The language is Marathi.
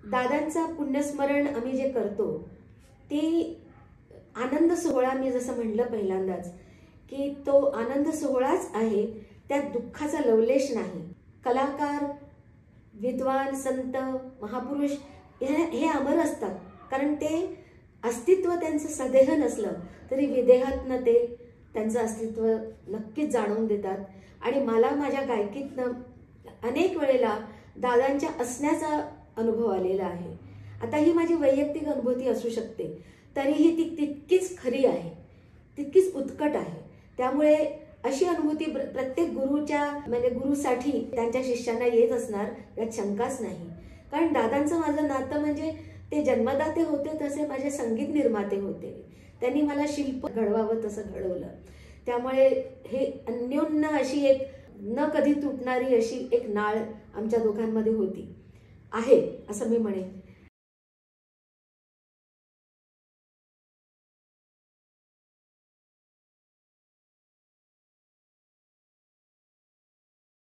दादांचा पुण्यस्मरण आम्ही जे करतो ती आनंद सोहळा, मी जसं म्हटलं पहिल्यांदाच की तो आनंद सोहळाच आहे, त्यात दुःखाचा लवलेश नाही. कलाकार, विद्वान, संत, महापुरुष हे अमर असतात, कारण ते अस्तित्व त्यांचं सदेह नसलं तरी विदेहातनं ते त्यांचं अस्तित्व नक्कीच जाणवून देतात. आणि मला माझ्या गायकीतनं अनेक वेळेला दादांच्या असण्याचा अनुभव आलेला आहे. आता ही माझी वैयक्तिक अनुभूती असू शकते, तरीही ती तितकीच खरी आहे, तितकीच उत्कट आहे. त्यामुळे अशी अनुभूती प्रत्येक गुरुच्या म्हणजे गुरुसाठी त्यांच्या शिष्यांना येत असणार यात शंकाच नाही. कारण दादांचं माझं नातं म्हणजे ते जन्मदाते होते तसे माझे संगीत निर्माते होते. त्यांनी मला शिल्प घडवावं तसं घडवलं. त्यामुळे हे अन्योन्य अशी एक न कधी तुटणारी अशी एक नाळ आमच्या दोघांमध्ये होती आहे असं मी म्हणेन.